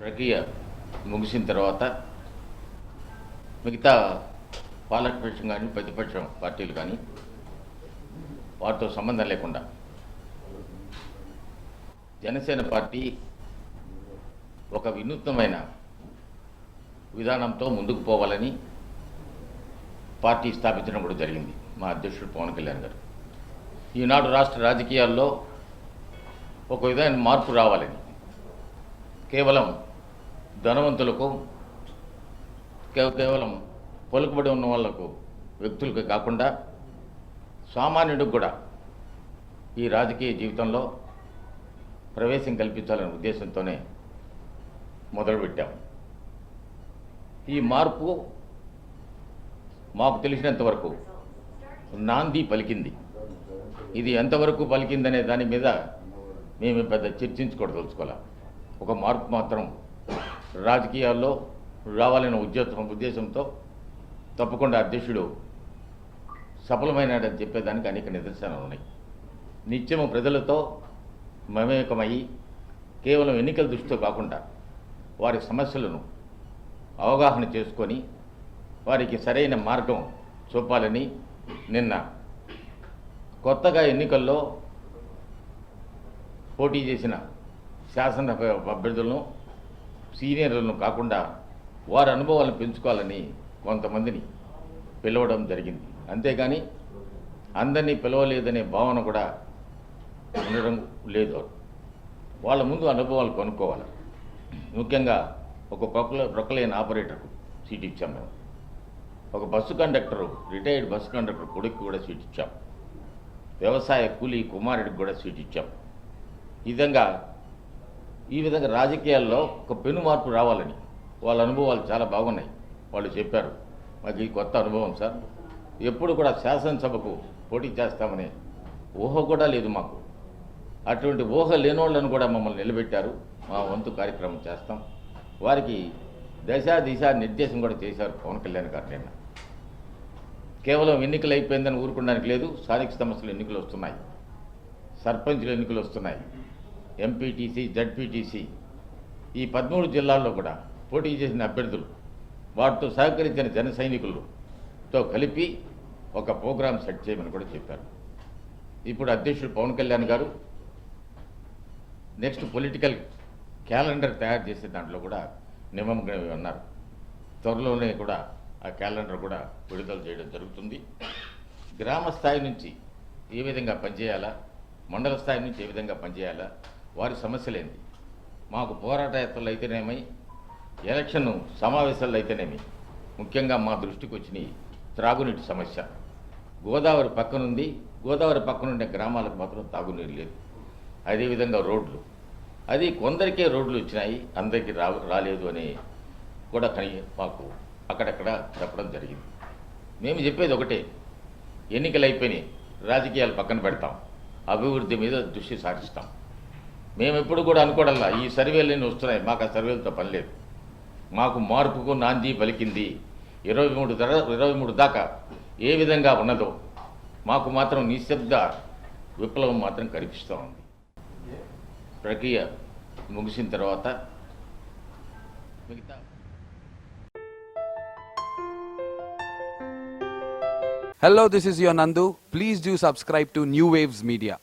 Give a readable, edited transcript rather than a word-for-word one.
ప్రక్రియ ముగిసిన తర్వాత మిగతా పాలకపక్షం కానీ ప్రతిపక్షం పార్టీలు కానీ వారితో సంబంధం లేకుండా జనసేన పార్టీ ఒక వినూత్నమైన విధానంతో ముందుకు పోవాలని పార్టీ స్థాపించడం కూడా జరిగింది. మా అధ్యక్షుడు పవన్ కళ్యాణ్ గారు ఈనాడు రాష్ట్ర రాజకీయాల్లో ఒక విధమైన మార్పు రావాలని కేవలం ధనవంతులకు కేవలం పలుకుబడి ఉన్న వాళ్లకు వ్యక్తులకు కాకుండా సామాన్యుడికి కూడా ఈ రాజకీయ జీవితంలో ప్రవేశం కల్పించాలనే ఉద్దేశంతోనే మొదలుపెట్టాం. ఈ మార్పు మాకు తెలిసినంతవరకు నాంది పలికింది. ఇది ఎంతవరకు పలికిందనే దాని మీద మేము పెద్ద చర్చించుకోదలుచుకోవాలి. ఒక మార్పు మాత్రం రాజకీయాల్లో రావాలనే ఉద్దేశంతో తప్పకుండా అధ్యక్షుడు సఫలమైనాడని చెప్పేదానికి అనేక నిదర్శనాలు ఉన్నాయి. నిత్యము ప్రజలతో మమేకమయ్యి కేవలం ఎన్నికల దృష్టితో కాకుండా వారి సమస్యలను అవగాహన చేసుకొని వారికి సరైన మార్గం చూపాలని నిన్న కొత్తగా ఎన్నికల్లో పోటీ చేసిన శాసన అభ్యర్థులను సీనియర్లను కాకుండా వారి అనుభవాలను పెంచుకోవాలని కొంతమందిని పిలవడం జరిగింది. అంతేగాని అందరినీ పిలవలేదనే భావన కూడా ఉండడం లేదు. వాళ్ళ ముందు అనుభవాలు కొనుక్కోవాలి. ముఖ్యంగా ఒక ప్రొక్లైన్ ఆపరేటర్కు సీట్ ఇచ్చాం మేము. ఒక bus conductor retired bus conductor కొడుకు కూడా సీట్ ఇచ్చాం. వ్యవసాయ కూలీ కుమారుడికి కూడా సీట్ ఇచ్చాం. ఈ విధంగా రాజకీయాల్లో ఒక పెను మార్పు రావాలని వాళ్ళ అనుభవాలు చాలా బాగున్నాయి. వాళ్ళు చెప్పారు, మాకు ఈ కొత్త అనుభవం సార్, ఎప్పుడు కూడా శాసనసభకు పోటీ చేస్తామనే ఊహ కూడా లేదు మాకు. అటువంటి ఊహ లేనోళ్ళను కూడా మమ్మల్ని నిలబెట్టారు. మా వంతు కార్యక్రమం చేస్తాం. వారికి దిశ నిర్దేశం కూడా చేశారు పవన్ కళ్యాణ్ గారు. నిన్న కేవలం ఎన్నికలు అయిపోయిందని ఊరుకోవడానికి లేదు. స్థానిక సంస్థలు ఎన్నికలు వస్తున్నాయి, సర్పంచుల ఎన్నికలు వస్తున్నాయి, ఎంపీటీసీ జడ్పీటీసీ ఈ 13 జిల్లాల్లో కూడా పోటీ చేసిన అభ్యర్థులు వాటితో సహకరించిన జన సైనికులతో కలిపి ఒక ప్రోగ్రాం సెట్ చేయమని కూడా చెప్పారు. ఇప్పుడు అధ్యక్షుడు పవన్ కళ్యాణ్ గారు నెక్స్ట్ పొలిటికల్ క్యాలెండర్ తయారు చేసే దాంట్లో కూడా నిమగ్నమై ఉన్నారు. త్వరలోనే కూడా ఆ క్యాలెండర్ కూడా విడుదల చేయడం జరుగుతుంది. గ్రామ స్థాయి నుంచి ఏ విధంగా పనిచేయాలా, మండల స్థాయి నుంచి ఏ విధంగా పనిచేయాలా, వారి సమస్యలేంటి, మాకు పోరాట యాత్రలు అయితేనేమి, ఎలక్షన్ సమావేశాలు అయితేనేమి, ముఖ్యంగా మా దృష్టికి వచ్చిన త్రాగునీటి సమస్య. గోదావరి పక్కనుంది, గోదావరి పక్కనుండే గ్రామాలకు మాత్రం తాగునీరు లేదు. అదేవిధంగా రోడ్లు, అది కొందరికే రోడ్లు వచ్చినాయి, అందరికీ రాలేదు అని కూడా మాకు అక్కడక్కడ చెప్పడం జరిగింది. మేము చెప్పేది ఒకటే, ఎన్నికలు అయిపోయినాయి, రాజకీయాలు పక్కన పెడతాం, అభివృద్ధి మీద దృష్టి సారిస్తాం. మేము ఎప్పుడు కూడా అనుకోవడంలా ఈ సర్వేలన్నీ వస్తున్నాయి, మాకు ఆ సర్వేలతో పని లేదు. మాకు మార్పుకు నాంది పలికింది 23 దాకా ఏ విధంగా ఉన్నదో మాకు మాత్రం నిశ్శబ్ద విప్లవం మాత్రం కనిపిస్తూ ఉంది. ప్రక్రియ ముగిసిన తర్వాత మిగతా Hello, this is your Nandu. Please do subscribe to New Waves Media.